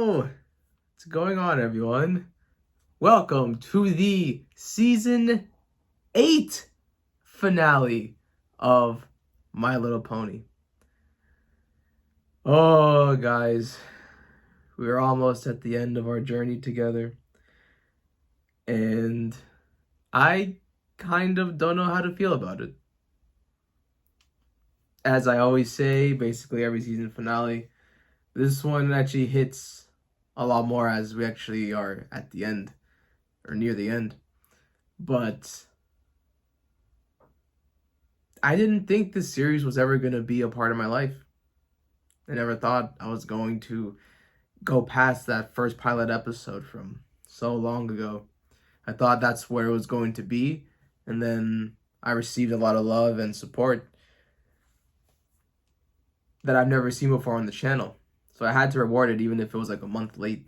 What's going on, everyone? Welcome to the Season 8 finale of My Little Pony. Oh, guys, we're almost at the end of our journey together. And I kind of don't know how to feel about it. As I always say, basically every season finale, this one actually hits a lot more as we actually are at the end, or near the end. But I didn't think this series was ever going to be a part of my life. I never thought I was going to go past that first pilot episode from so long ago. I thought that's where it was going to be, and then I received a lot of love and support that I've never seen before on the channel. So I had to reward it even if it was like a month late.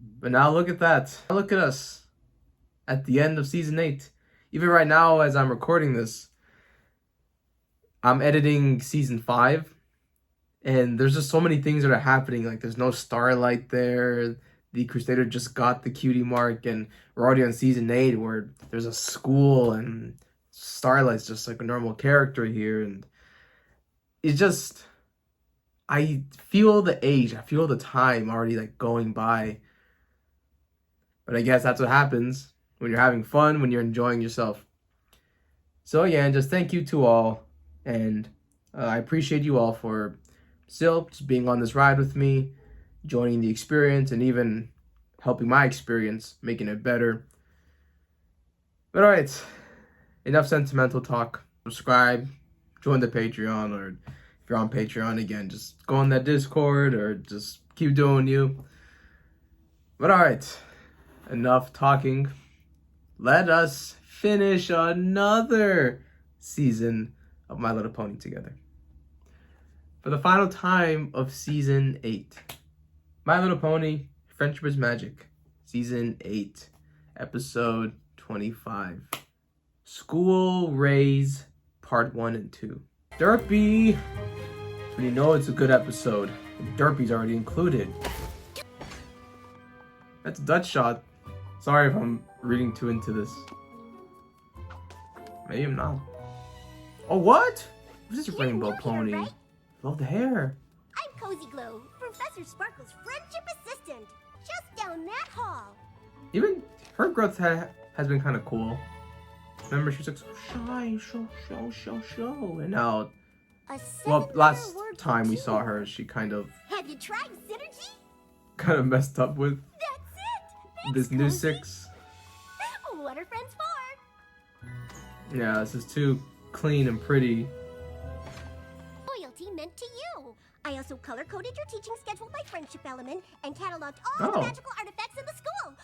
But now look at that. Look at us at the end of Season 8. Even right now as I'm recording this, I'm editing Season 5. And there's just so many things that are happening. Like there's no Starlight there. The Crusader just got the cutie mark. And we're already on Season 8 where there's a school and Starlight's just like a normal character here. And it's just, I feel the age, I feel the time already like going by. But I guess that's what happens when you're having fun, when you're enjoying yourself. So yeah, just thank you to all. And I appreciate you all for still just being on this ride with me, joining the experience, and even helping my experience, making it better. But alright, enough sentimental talk. Subscribe, join the Patreon, or if you're on Patreon, again, just go on that Discord, or just keep doing you. But alright, enough talking. Let us finish another season of My Little Pony together. For the final time of Season 8. My Little Pony, Friendship is Magic. Season 8, Episode 25. School Raise, Part 1 and 2. Derpy! When you know it's a good episode, Derpy's already included. That's a Dutch shot. Sorry if I'm reading too into this. Maybe I'm not. Oh, what? What is this rainbow pony? Right? Love the hair. I'm Cozy Glow, Professor Sparkle's friendship assistant. Just down that hall. Even her growth has been kind of cool. Remember, she's like so shy, show. And now, well, last time we saw her, she kind of... Have you tried Synergy? Kind of messed up with... That's it! Thanks, this new Cozy. 6. What are friends for? Yeah, this is too clean and pretty. Loyalty meant to you. I also color-coded your teaching schedule by friendship element and cataloged all the magical artifacts in the school.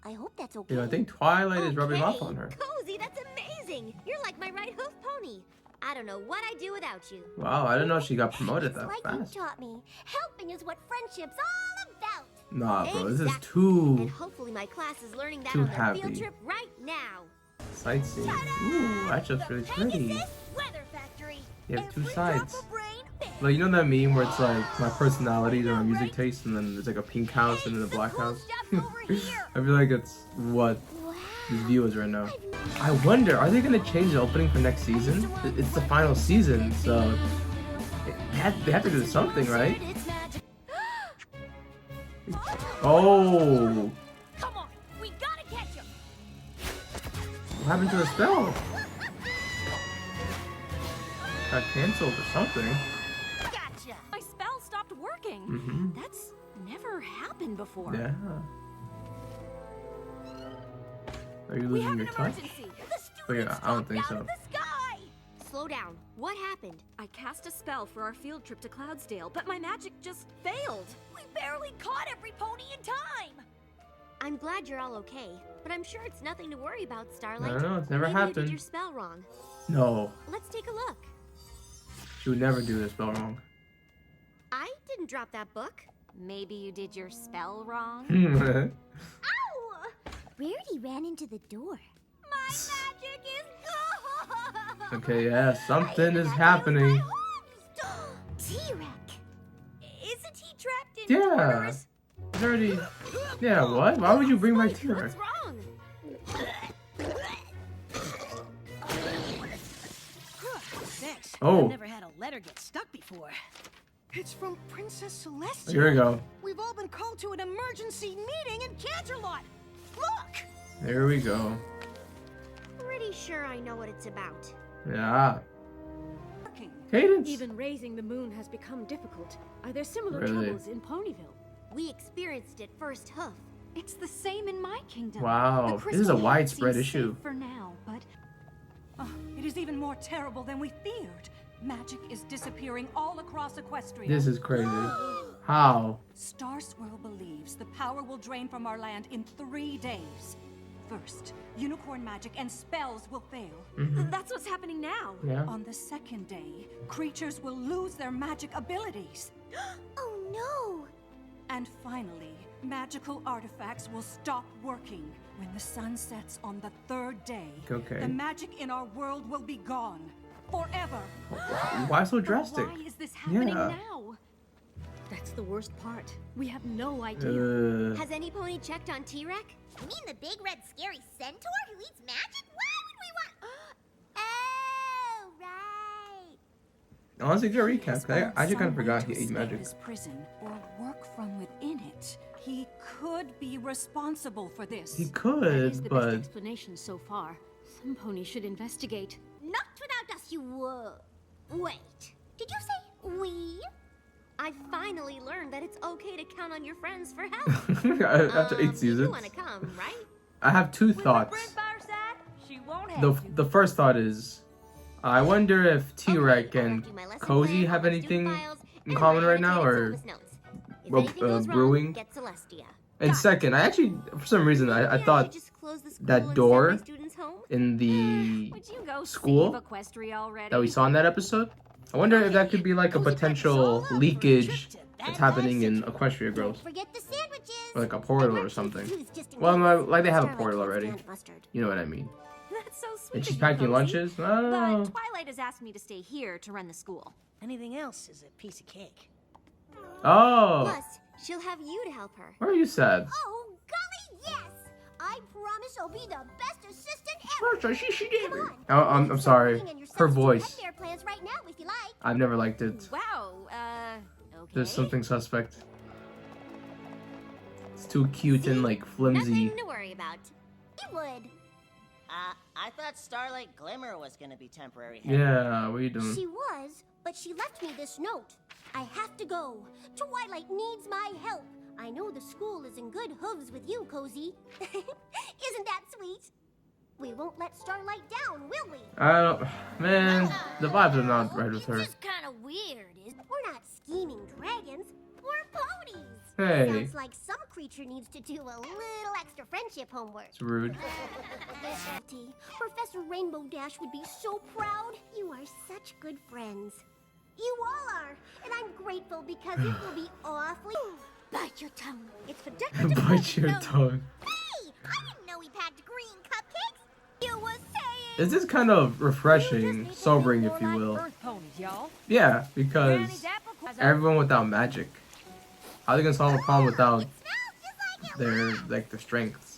I hope that's okay. Yeah, I think Twilight is rubbing off on her. Cozy, that's amazing. You're like my right hoof pony. I don't know what I'd do without you. Wow, I didn't know she got promoted that like fast. You taught me. Helping is what friendship's all about. Nah, bro, this is too... And hopefully my class is learning that too on the happy. field trip right now. Sightseeing. Ooh, that's just really pretty. You have two sides. Like, you know that meme where it's like my personalities or my music taste, and then there's like a pink house and then a black house? I feel like it's what this view is right now. I wonder, are they gonna change the opening for next season? It's the final season, so they have to do something, right? Oh! Come on, we gotta catch him. What happened to the spell? Got canceled or something. Gotcha. My spell stopped working. Mm-hmm. That's never happened before. Yeah. Are you losing your touch? Oh yeah, I don't think so. Slow down. What happened? I cast a spell for our field trip to Cloudsdale, but my magic just failed. We barely caught every pony in time. I'm glad you're all okay, but I'm sure it's nothing to worry about, Starlight. I don't know, it's never Maybe happened. You did your spell wrong. No. Let's take a look. She would never do this spell wrong. I didn't drop that book. Maybe you did your spell wrong? Ow! Rarity ran into the door. My magic is gone! Okay, yeah, something is happening. Tirek! Isn't he trapped in Yeah. Tartarus? It's already... Yeah, what? Why would you bring my Tirek? What's wrong? Thanks. Oh. I've never had a letter get stuck before. It's from Princess Celestia. Here we go. We've all been called to an emergency meeting in Canterlot. Look! There we go. Pretty sure I know what it's about. Yeah. Cadence. Even raising the moon has become difficult. Are there similar Really? troubles in Ponyville? We experienced it first hoof. It's the same in my kingdom. Wow, The this is a crystal head widespread seems issue. safe for now, but Oh, it is even more terrible than we feared. Magic is disappearing all across Equestria. This is crazy. How? Star Swirl believes the power will drain from our land in 3 days. First, unicorn magic and spells will fail. That's what's happening now. Yeah. On the second day, creatures will lose their magic abilities. Oh no! And finally, magical artifacts will stop working. When the sun sets on the 3rd day, Okay. the magic in our world will be gone. Forever. Why so drastic? Why is this happening Yeah. now? That's the worst part. We have no idea. Has any pony checked on Tirek? You mean the big red scary centaur who eats magic? Why would we want... Oh, right. Honestly, good recap. 'Cause I actually kind of Some way forgot to he ate escape magic. This prison or work from within it. He could be responsible for this. He That is could, the best but explanation so far. Some ponies should investigate. Not without us, you... Wait. Did you say we? I finally learned that it's okay to count on your friends for help. after 8 You seasons, want to come, right? I have 2 thoughts. She won't have The first thought is, I wonder if Tirek Okay, I'll and do my lesson Cozy plan, have I'll do anything files, in and common write right now, annotated or syllabus notes. If well, anything goes wrong, brewing? get Celestia. And second, I actually, for some reason, I Maybe should thought just close the school that and send door my students home? in the Would you go School? save Equestria already? that we saw in that episode, I wonder if that could be like a potential leakage that's happening in Equestria Girls, Forget the sandwiches. or like a portal or something. Just in Well, case. no, like they have a Starlight portal can't already. stand mustard. You know what I mean? That's so sweet. And she's of you, packing Cozy. lunches. I don't know. But Twilight has asked me to stay here to run the school. Anything else is a piece of cake. Oh, Plus, she'll have you to help her. why are you sad? Oh, golly, yes! I promise I'll be the best assistant ever. Come on. Oh, I'm sorry. Her voice. Pet plans right now if you like. I've never liked it. Wow, okay. There's something suspect. It's too cute and like flimsy. Nothing to worry about. You would. I thought Starlight Glimmer was gonna be temporary. Yeah, what are you doing? She was, but she left me this note. I have to go. Twilight needs my help. I know the school is in good hooves with you, Cozy. Isn't that sweet? We won't let Starlight down, will we? I don't, man. The vibes are not right with her. It's just kind of weird. We're not scheming dragons. We're ponies. Hey, Sounds like some creature needs to do a little extra friendship homework. it's rude. Salty. Professor Rainbow Dash would be so proud. You are such good friends. You all are, and I'm grateful because it will be awfully... Bite your tongue. It's for decorative Bite your purposes. tongue. Hey, I didn't know we packed green cupcakes. You was saying... This is kind of refreshing, sobering, if you will. Earth ponies, y'all. Yeah, because Granny's apple cores are- everyone without magic. How are they gonna solve a problem without It smells just like it. their strengths?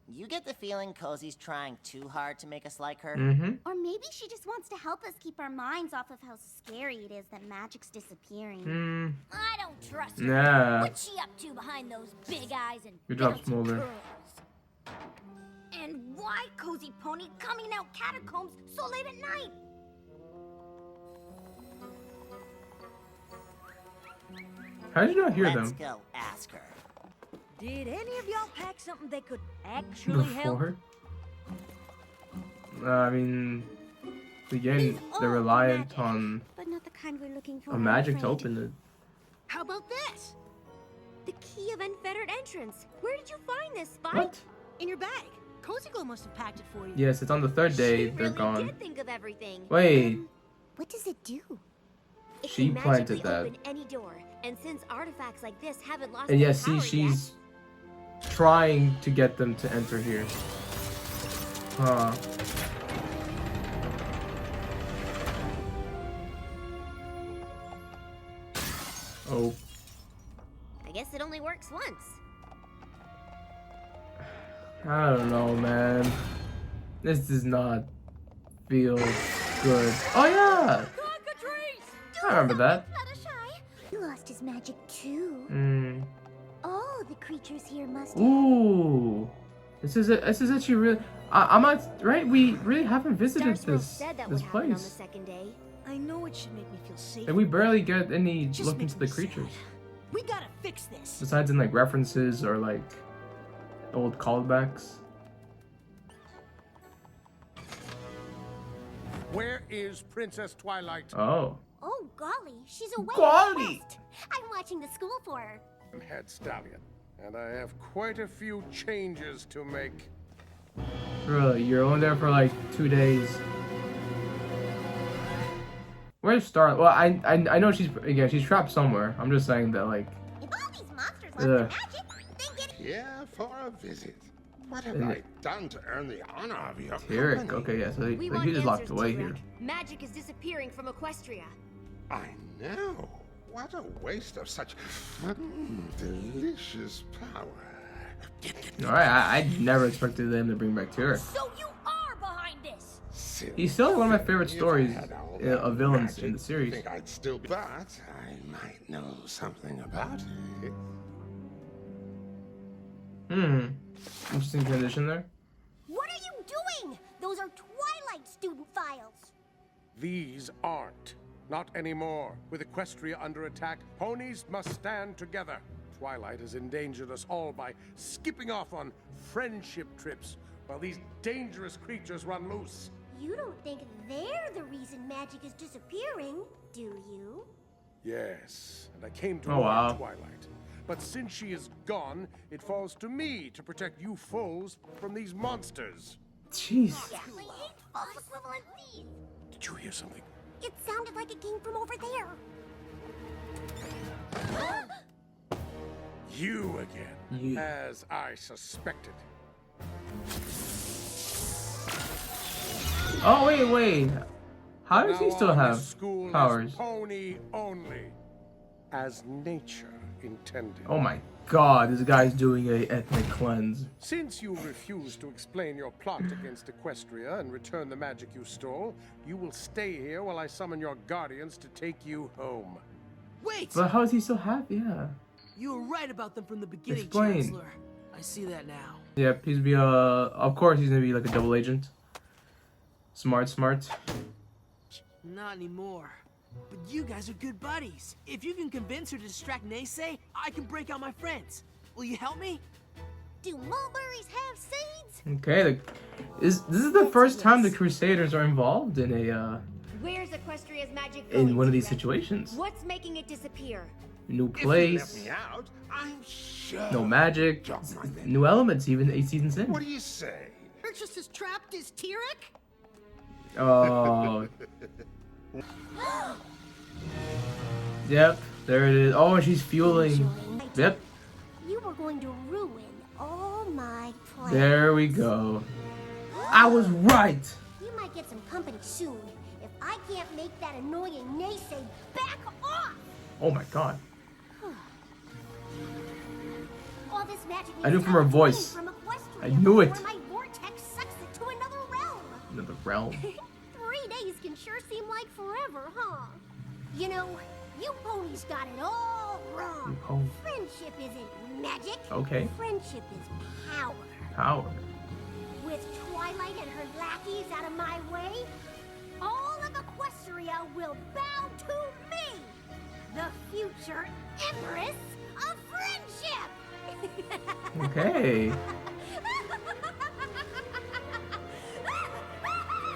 You get the feeling Cozy's trying too hard to make us like her? Mm-hmm. Or maybe she just wants to help us keep our minds off of how scary it is that magic's disappearing. Mm. I don't trust her. Yeah. What's she up to behind those big eyes and Good job, belted Smolder. curls? And why, Cozy Pony, coming out catacombs so late at night? How did you not hear Let's them go ask her. Did any of y'all pack something that could actually help? before? I mean, again, they're reliant on But not the kind we're looking for. a I'm magic to afraid. open it. How about this? The key of unfettered entrance. Where did you find this, Spike? What? In your bag. Cozy Glow must have packed it for you. Yes, it's on the 3rd day. She They're really gone. did think of everything. Wait, What does it do? It She can planted magically that. open any door, and since artifacts like this haven't lost and their yeah, see, power she's trying to get them to enter here. Huh. Oh, I guess it only works once. I don't know, man. This does not feel good. Oh yeah, I remember that. Fluttershy. He lost his magic too. Hmm. All the creatures here must have. Ooh. This is actually really. I'm not right. We really haven't visited Starswell this said that would happen on the place. second day. I know it should make me feel safe. And we barely get any Just look makes into the me sad. creatures. We gotta fix this. Besides in like references or like old callbacks. Where is Princess Twilight? Oh. Oh golly, she's away. Golly! West. I'm watching the school for her. I'm Head Stallion, and I have quite a few changes to make. Really, you're only there for like 2 days. Where's Star? Well, I know she's trapped somewhere. I'm just saying that like. If all these monsters love their magic, then get Here for a visit. What have I done to earn the honor of your Tirek. company? Okay, yeah. So We he want just locked answers, away Tirek. here. Magic is disappearing from Equestria. I know. What a waste of such delicious power. All right, I never expected them to bring back Tirek. So you are behind this. Since He's still one of my favorite if I stories had all that of villains magic, in the series. Think I'd still be, but I might know something about it. Interesting transition there. What are you doing? Those are Twilight student files. These aren't. Not anymore. With Equestria under attack, ponies must stand together. Twilight has endangered us all by skipping off on friendship trips while these dangerous creatures run loose. You don't think they're the reason magic is disappearing, do you? Yes, and I came to Oh, wow. warn Twilight. But since she is gone, it falls to me to protect you foes from these monsters. Jeez. Exactly 8 false equivalent thieves. Did you hear something? It sounded like it came from over there. You again, Yeah. as I suspected. Oh wait. How does he Now still on, have this school is powers? Pony only, as nature intended. Oh my God, this guy's doing a ethnic cleanse. Since you refuse to explain your plot against Equestria and return the magic you stole, you will stay here while I summon your guardians to take you home. Wait! But how is he still happy? Yeah. You were right about them from the beginning, Explain. Chancellor. I see that now. Yep. He's be of course he's gonna be like a double agent. Smart. Not anymore. But you guys are good buddies. If you can convince her to distract Naysay, I can break out my friends. Will you help me? Do mulberries have seeds? Okay. This is the first time the Crusaders are involved in a Where's Equestria's magic going, in one of these Tirek? situations. What's making it disappear? New If you let place, me out, I'm sure. no magic, Drop my name. new elements. Even 8 seasons in. What do you say? We're just as trapped as Tirek? Oh. Yep, there it is. Oh, she's fueling. Yep, You were going to ruin all my plans. there we go. I was right. You might get some company soon if I can't make that annoying naysay back off. Oh my God. All this magic I knew needs from her to voice. come from Equestria I knew it. before my vortex sucks it to another realm. Another realm. 3 days can sure seem like forever, huh? You know, you ponies got it all wrong. Oh, Friendship isn't magic. okay. Friendship is power. Power. With Twilight and her lackeys out of my way, all of Equestria will bow to me, the future Empress of Friendship. Okay.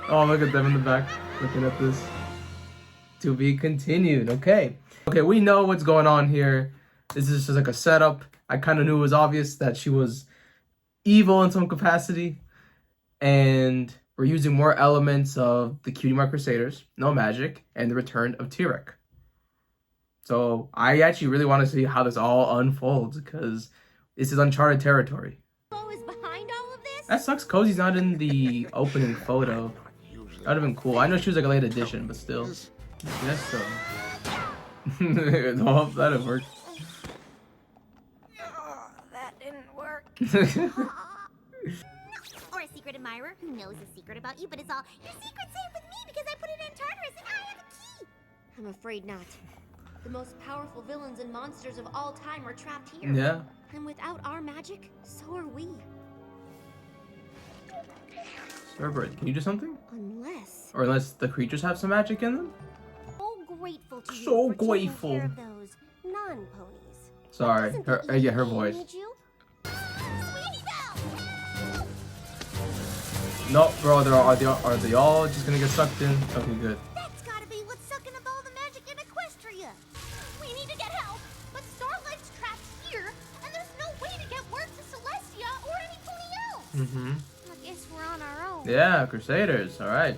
Oh, look at them in the back looking at this. To be continued. Okay. Okay, we know what's going on here. This is just like a setup. I kind of knew it was obvious that she was evil in some capacity. And we're using more elements of the Cutie Mark Crusaders, no magic, and the return of Tirek. So I actually really want to see how this all unfolds because this is uncharted territory. Who is behind all of this? That sucks. Cozy's not in the opening photo. That would have been cool. I know she was like a late edition, but still. Yes, so. Well, that'd work. didn't work. Or a secret admirer who knows a secret about you, but it's all your secret's safe with me because I put it in Tartarus and I have a key. I'm afraid not. The most powerful villains and monsters of all time are trapped here. Yeah. And without our magic, so are we. Starboard, can you do something? Unless... Or unless the creatures have some magic in them? So grateful to you So for taking grateful. care of those non-ponies. Sorry, Doesn't her, the yeah, her EEA voice. need you? Sweetie Belle! No, bro, are they all just gonna get sucked in? Okay, good. That's gotta be what's sucking up all the magic in Equestria. We need to get help, but Starlight's trapped here, and there's no way to get word to Celestia or any pony else. Mm-hmm. I guess we're on our own. Yeah, Crusaders, alright.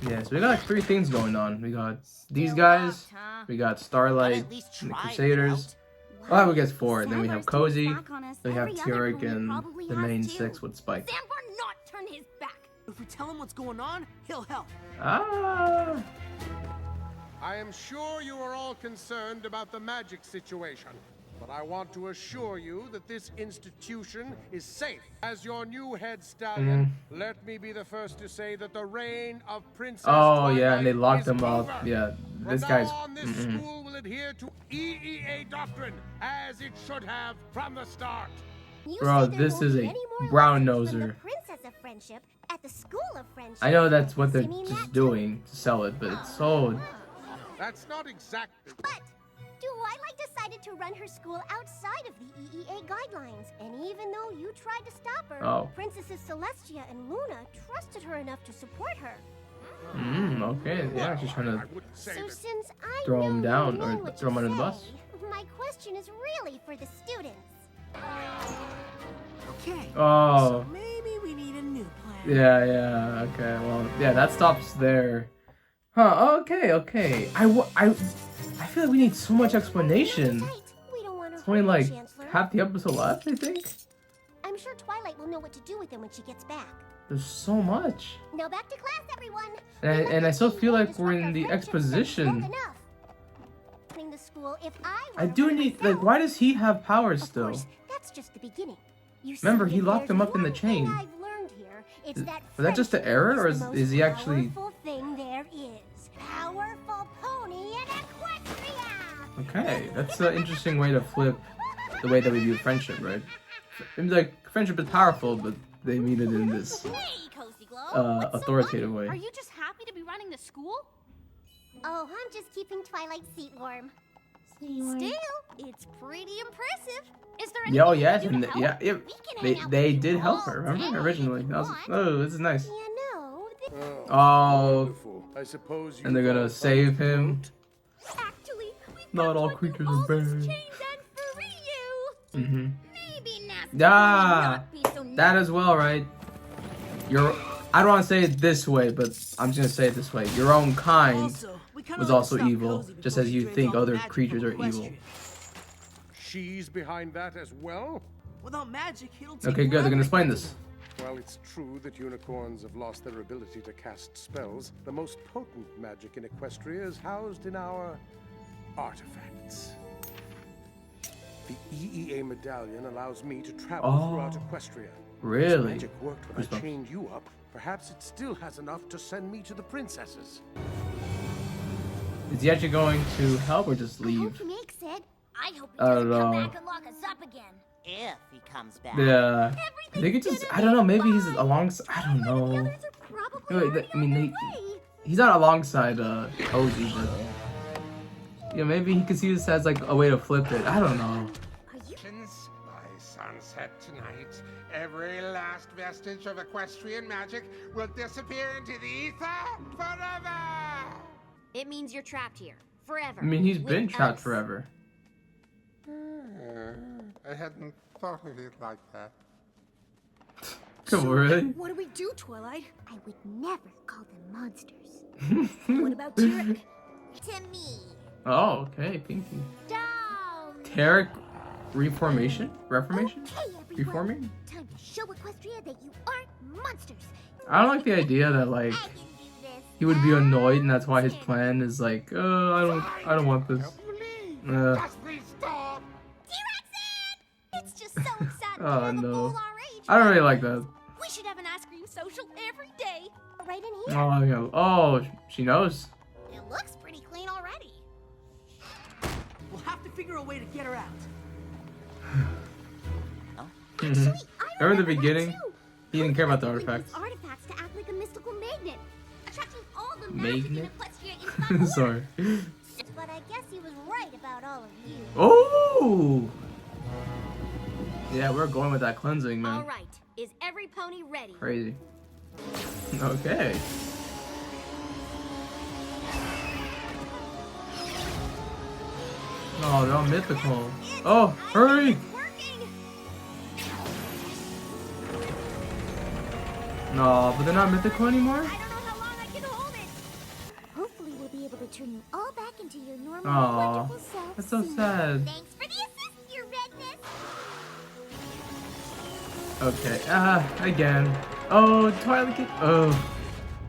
Yeah, so we got like 3 things going on. We got these guys, locked, huh? we got Starlight, At least and the try it Crusaders. out. Well, we get 4, then we have Sandbar's turned Cozy, his back on us. then we have Every other Tirek, pony and probably the has main too. 6 with Spike. Sandbar not turn his back. If we tell him what's going on, he'll help. Ah! I am sure you are all concerned about the magic situation, but I want to assure you that this institution is safe. As your new head stallion, let me be the first to say that the reign of Princess Oh, yeah, and they Twilight locked is them up. over. Yeah, this From guy's... now on, this school will adhere to EEA doctrine, as it should have from the start. You Bro, say there this won't is be a any more brown lessons from the noser. Princess of Friendship at the School of Friendship. I know that's what they're You mean that just too? doing to sell it, but it's so... That's not exactly. But Twilight decided to run her school outside of the EEA guidelines. And even though you tried to stop her, Oh. Princesses Celestia and Luna trusted her enough to support her. Okay, yeah, she's trying I to... wouldn't say So that. since I Throw know 'em you down mean or what throw 'em you under the bus. say, my question is really for the students. Okay. Oh, So maybe we need a new plan. yeah, okay, well, yeah, that stops there. Huh, okay. I feel like we need so much explanation. Tight. We don't want to It's only hurt like the Chancellor. half the episode left, I think. I'm sure Twilight will know what to do with him when she gets back. There's so much. Now back to class, everyone. And I still feel like Disrupt we're in our the friendships exposition. long enough. Running the school, if I were to do run need, myself, like, why does he have powers Of still? course, that's just the beginning. You Remember, see, he if locked there's him up in the one thing chain. I've learned here, it's that Was that just an friendship error, or is the is he most actually... powerful thing there is. Powerful pony in Equestria! Okay, that's an interesting way to flip the way that we view friendship, right? Maybe like friendship is powerful, but they mean it in this Hey, Cozy Glow. What's so authoritative funny? way. Are you just happy to be running the school? Oh, I'm just keeping Twilight's seat warm. Still, it's pretty impressive. Is there anything Yeah, oh we yes, can do and to help? yeah, We can they hang out they with did you help all her. Remember day originally? if you That was, want. oh, this is nice. You know, Oh, Wonderful. I suppose you and they're gonna all save found him. actually, we've Not got all to undo creatures all are bad. these chains and free you. Mm-hmm. Maybe Nasty Yeah, would not be so that as well, right? I don't want to say it this way, but I'm just gonna say it this way. Your own kind Also, we kinda was like to also stop evil, Cozy just before as she you drains think all the other magic creatures from are evil. Equestria. She's behind that as well? Without magic, it'll take Okay, good. They're forever gonna to explain get this. to them. Well, it's true that unicorns have lost their ability to cast spells. The most potent magic in Equestria is housed in our artifacts. The EEA medallion allows me to travel throughout Equestria. This Really? magic worked when I Goosebumps. chained you up. Perhaps it still has enough to send me to the princesses. Is he actually going to help or just I hope leave? he makes it. I hope he I doesn't don't come know. back and lock us up again. If he comes back. Yeah. I think it's just, I don't know, maybe he's alongside, I don't The know. others are probably Wait, already I mean, on they, their way. he's not alongside Cozy, but yeah, maybe he could see this as like a way to flip it. I don't know. Are you? Since by sunset tonight, every last vestige of equestrian magic will disappear into the ether forever! It means you're trapped here. Forever. I mean, he's with been trapped us. forever. I hadn't thought of it like that. Come on, really? What do we do, Twilight? I would never call them monsters. What about Tirek? To me. Oh, okay, Pinky. Down. Tirek reformation? Reformation? Okay, everyone. Reforming? Time to show Equestria that you aren't monsters. I don't like the idea that like I can do this. he would be annoyed and that's why his plan is like, I don't want this. Please, Uh, just please stop! It's just so exciting to Oh have a no. bull our age. I don't really like that. We should have an ice cream social every day. Right in here. Oh, yeah. Oh, she knows. It looks pretty clean already. We'll have to figure a way to get her out. Actually, I Remember the that beginning? too. He didn't care about the Cody artifacts. used artifacts to act like a mystical magnet, attracting all the Magnet? magic in Equestria into my aura. Sorry. But I guess he was right about all of you. Oh! Yeah, we're going with that cleansing, man. All right, is every pony ready? Crazy. Okay. Oh, they're all mythical. Oh, hurry! It's working. No, but they're not mythical anymore? I don't know how long I can hold it. Hopefully, we'll be able to turn you all back into your normal, Aw, wonderful self. that's so soon. sad. Thanks for the assist, Your Redness. Okay, again. Oh, Twilight Kid. Oh.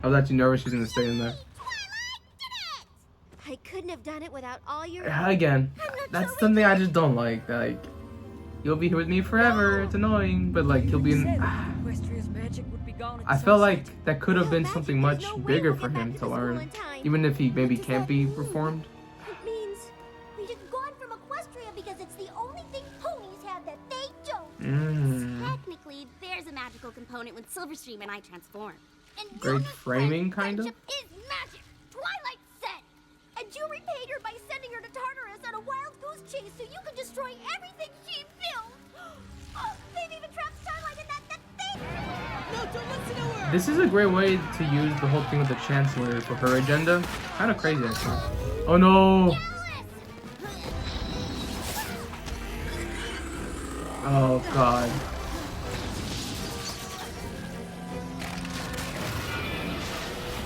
I was actually nervous she's gonna stay in there. I couldn't have done it without all your... Again, that's something I just don't like. Like, you'll be here with me forever. It's annoying, but like, he'll be in. Equestria's magic would be gone at I felt sunset. like that could have been something much bigger for him to learn, even if he maybe can't be reformed. It means we've gone from Equestria because it's the only thing ponies have that they don't. Technically, there's a magical component when Silverstream and I transform. And you Great just framing, said kind of. friendship is magic. Twilight said. And you repaid her by sending her to Tartarus on a wild goose chase so you could destroy everything she built. Oh, they've even trapped Starlight in that thing. No, don't listen to her. This is a great way to use the whole thing with the Chancellor for her agenda. Kind of crazy, actually. Oh no! Oh god.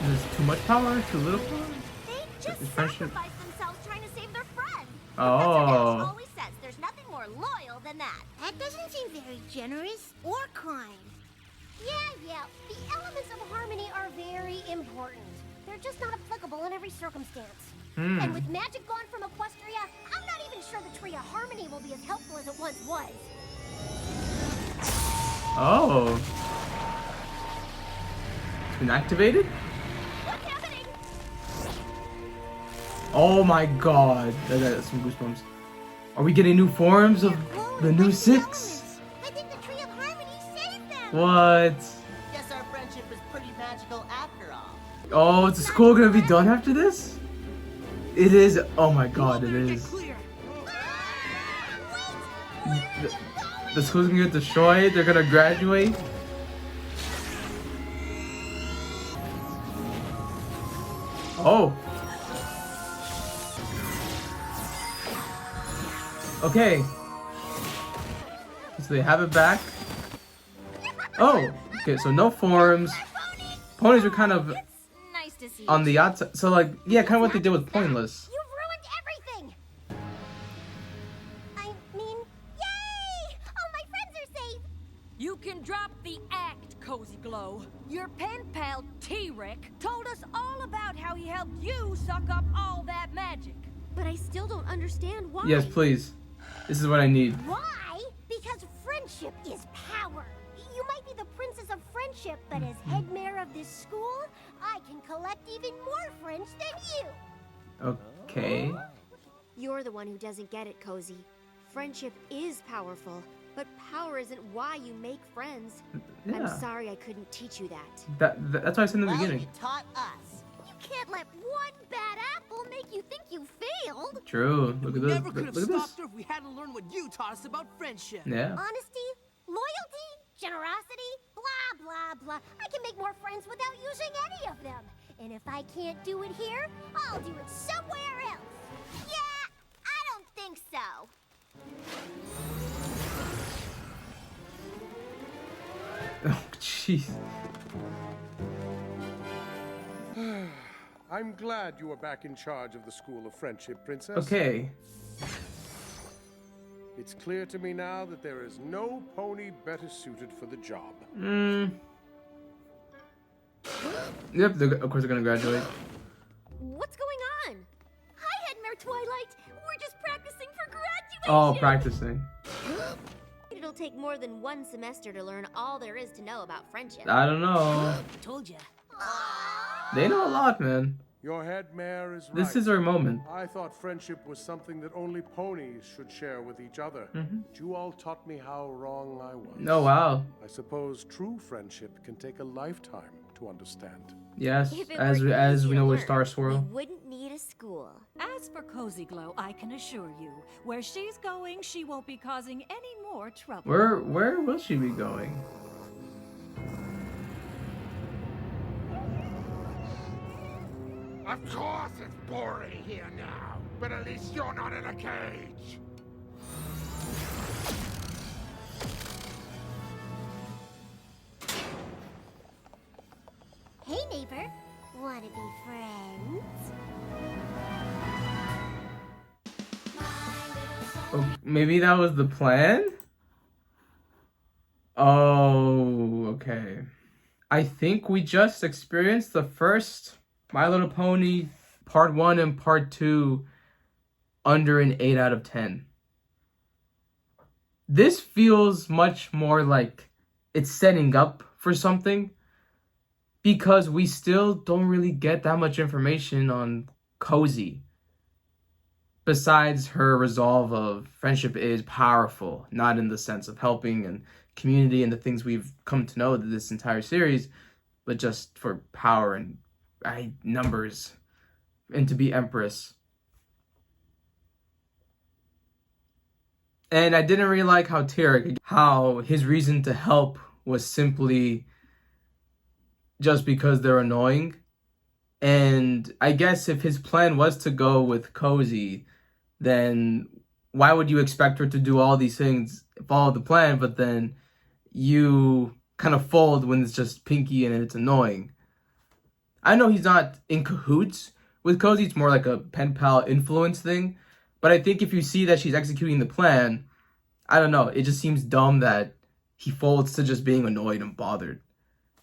Is this too much power? Too little power? They just Is friendship- sacrificed themselves trying to save their friend. Oh. Always says there's nothing more loyal than that. That doesn't seem very generous or kind. Yeah. The elements of harmony are very important. They're just not applicable in every circumstance. And with magic gone from Equestria, I'm not even sure the Tree of Harmony will be as helpful as it once was. Oh. It's been activated? What's happening? Oh my god. That's some goosebumps. Are we getting new forms of the new six? I think the Tree of Harmony saved them. What? Guess our friendship is pretty magical after all. Oh, is the school gonna be done after this? It is. Oh my god, it is. Clear. The school's gonna get destroyed. They're gonna graduate. Oh. Okay. So they have it back. Oh. Okay, so no forms. Ponies are kind of Nice to see on the outside. So like, yeah, kind of what they did with Pointless. You've ruined everything. I mean, yay! All my friends are safe. You can drop the act, Cozy Glow. Your pen pal, Tirek, told us all about how he helped you suck up all that magic. But I still don't understand why. Yes, please. This is what I need. Why? Because friendship is power. You might be the princess of friendship, but as head mayor of this school, I can collect even more friends than you. Okay. You're the one who doesn't get it, Cozy. Friendship is powerful, but power isn't why you make friends. I'm Yeah. sorry I couldn't teach you that. That's what I said in the Well, beginning. you taught us. You can't let one bad apple make you think you failed. True. Look We at this. never could Look have at this. stopped her if we hadn't learned what you taught us about friendship. Yeah. Honesty, loyalty, generosity, blah, blah, blah. I can make more friends without using any of them. And if I can't do it here, I'll do it somewhere else. Yeah, I don't think so. Oh, jeez. I'm glad you are back in charge of the School of Friendship, Princess. Okay. It's clear to me now that there is no pony better suited for the job. Yep, of course they're gonna graduate. What's going on? Hi, Headmare Twilight. We're just practicing for graduation. Oh, practicing. take more than one semester to learn all there is to know about friendship. I don't know. Told ya. They know a lot, man. Your head mare is right. This is our moment. I thought friendship was something that only ponies should share with each other. But you all taught me how wrong I was. Oh, wow. I suppose true friendship can take a lifetime to understand. Yes, If it as were we easy to know with learn, Star Swirl. We wouldn't need a school. As for Cozy Glow, I can assure you, where she's going, she won't be causing any more trouble. Where will she be going? Of course it's boring here now, but at least you're not in a cage. Hey, neighbor. Wanna be friends? Oh, maybe that was the plan? Oh, okay. I think we just experienced the first My Little Pony Part 1 and Part 2 under an 8 out of 10. This feels much more like it's setting up for something, because we still don't really get that much information on Cozy. Besides her resolve of friendship is powerful, not in the sense of helping and community and the things we've come to know this entire series, but just for power and numbers and to be Empress. And I didn't really like how Tirek, how his reason to help was simply just because they're annoying. And I guess if his plan was to go with Cozy, then why would you expect her to do all these things, follow the plan, but then you kind of fold when it's just Pinky and it's annoying? I know he's not in cahoots with Cozy, it's more like a pen pal influence thing, but I think if you see that she's executing the plan, I don't know, it just seems dumb that he folds to just being annoyed and bothered.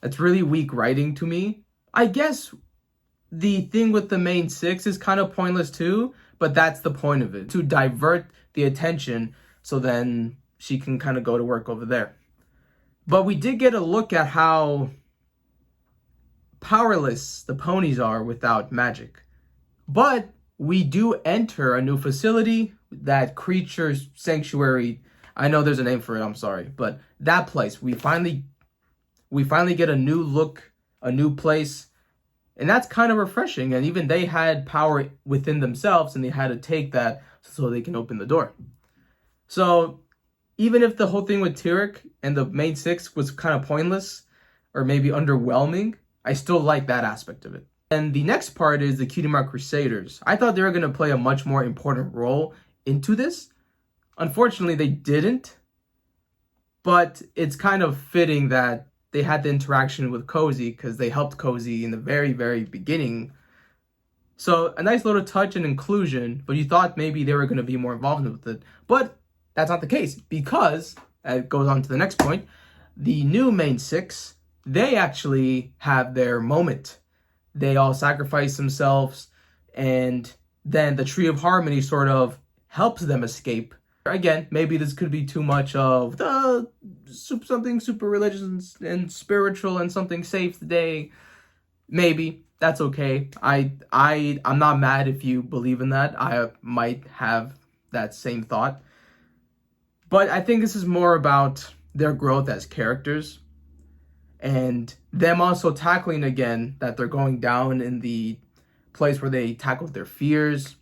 That's really weak writing to me. I guess the thing with the main six is kind of pointless too, but that's the point of it, to divert the attention so then she can kind of go to work over there. But we did get a look at how powerless the ponies are without magic. But we do enter a new facility, that creature sanctuary. I know there's a name for it, I'm sorry, but that place, we finally get a new look, a new place, and that's kind of refreshing. And even they had power within themselves, and they had to take that so they can open the door. So even if the whole thing with Tirek and the main six was kind of pointless or maybe underwhelming, I still like that aspect of it. And the next part is the Cutie Mark Crusaders. I thought they were going to play a much more important role into this. Unfortunately, they didn't. But it's kind of fitting that they had the interaction with Cozy, because they helped Cozy in the very, very beginning. So a nice little touch and inclusion, but you thought maybe they were going to be more involved with it. But that's not the case, because, it goes on to the next point, the new main six, they actually have their moment. They all sacrifice themselves, and then the Tree of Harmony sort of helps them escape. Again, maybe this could be too much of the something super religious and spiritual and something saves the day. Maybe. That's okay. I'm not mad if you believe in that. I might have that same thought. But I think this is more about their growth as characters, and them also tackling again that they're going down in the place where they tackled their fears.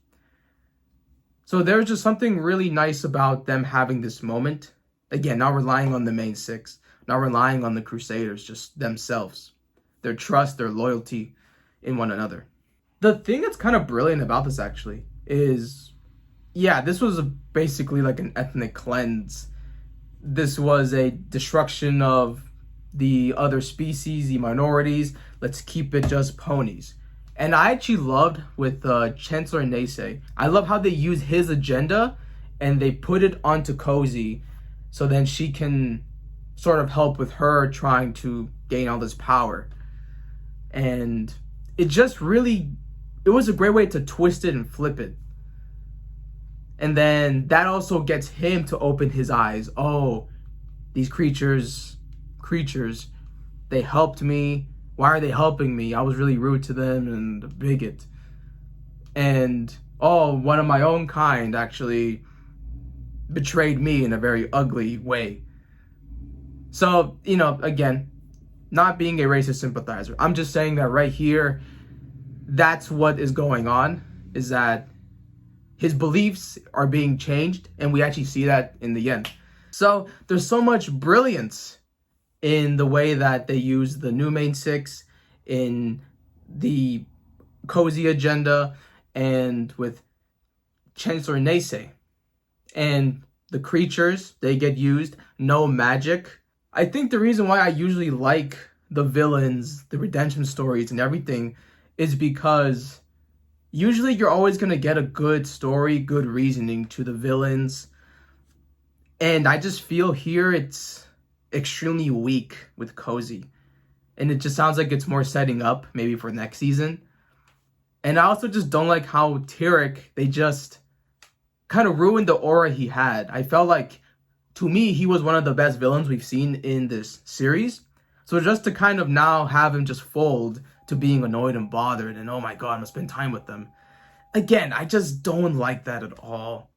So there's just something really nice about them having this moment. Again, not relying on the main six, not relying on the Crusaders, just themselves. Their trust, their loyalty in one another. The thing that's kind of brilliant about this actually is, yeah, this was basically like an ethnic cleanse. This was a destruction of the other species, the minorities. Let's keep it just ponies. And I actually loved with Chancellor Neisei, I love how they use his agenda and they put it onto Cozy, so then she can sort of help with her trying to gain all this power. And it just really, it was a great way to twist it and flip it. And then that also gets him to open his eyes. Oh, these creatures, they helped me. Why are they helping me? I was really rude to them and a bigot. And, one of my own kind actually betrayed me in a very ugly way. So, again, not being a racist sympathizer. I'm just saying that right here, that's what is going on, is that his beliefs are being changed, and we actually see that in the end. So there's so much brilliance in the way that they use the new main six, in the cozy agenda, and with Chancellor Neisei. And the creatures, they get used, no magic. I think the reason why I usually like the villains, the redemption stories and everything is because usually you're always going to get a good story, good reasoning to the villains. And I just feel here it's extremely weak with Cozy. And it just sounds like it's more setting up maybe for next season. And I also just don't like how Tirek, they just kind of ruined the aura he had. I felt like, to me, he was one of the best villains we've seen in this series. So just to kind of now have him just fold to being annoyed and bothered and, oh my god, I'm gonna spend time with them. Again, I just don't like that at all.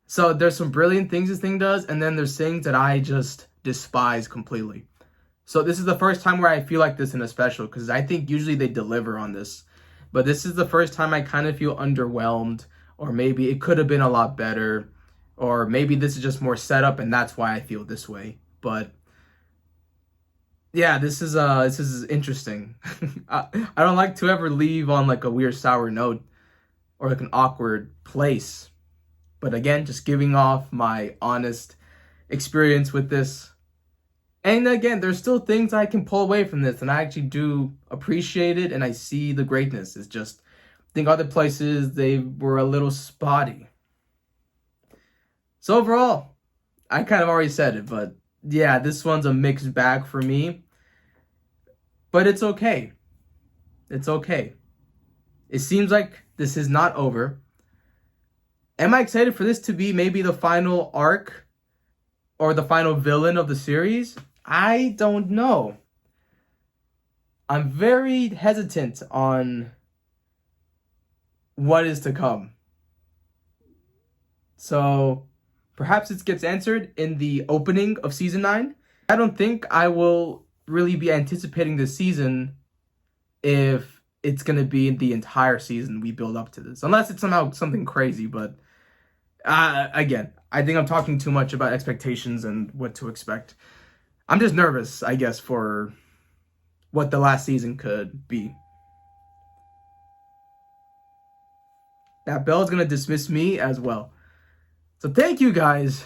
So there's some brilliant things this thing does, and then there's things that I just despise completely. So this is the first time where I feel like this in a special, because I think usually they deliver on this. But this is the first time I kind of feel underwhelmed, or maybe it could have been a lot better, or maybe this is just more setup and that's why I feel this way. But yeah, this is interesting. I don't like to ever leave on like a weird sour note or like an awkward place. But again, just giving off my honest experience with this. And again, there's still things I can pull away from this, and I actually do appreciate it, and I see the greatness. It's just, I think other places, they were a little spotty. So overall, I kind of already said it, but yeah, this one's a mixed bag for me. But it's okay. It's okay. It seems like this is not over. Am I excited for this to be maybe the final arc or the final villain of the series? I don't know. I'm very hesitant on what is to come. So perhaps it gets answered in the opening of season 9. I don't think I will really be anticipating this season if it's going to be the entire season we build up to this. Unless it's somehow something crazy, but again, I think I'm talking too much about expectations and what to expect. I'm just nervous, I guess, for what the last season could be. That bell is going to dismiss me as well. So thank you guys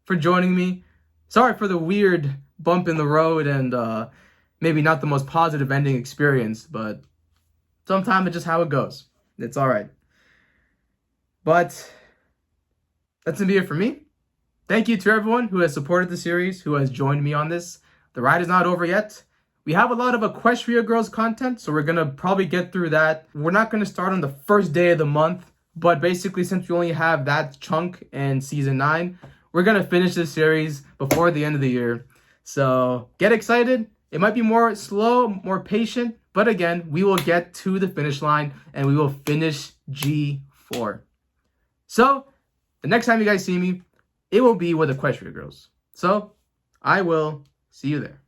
for joining me. Sorry for the weird bump in the road and maybe not the most positive ending experience, but sometimes it's just how it goes. It's all right. But that's going to be it for me. Thank you to everyone who has supported the series, who has joined me on this. The ride is not over yet. We have a lot of Equestria Girls content, so we're going to probably get through that. We're not going to start on the first day of the month, but basically since we only have that chunk in season 9, we're going to finish this series before the end of the year. So get excited. It might be more slow, more patient, but again, we will get to the finish line and we will finish G4. So the next time you guys see me, it will be with Equestria Girls. So I will see you there.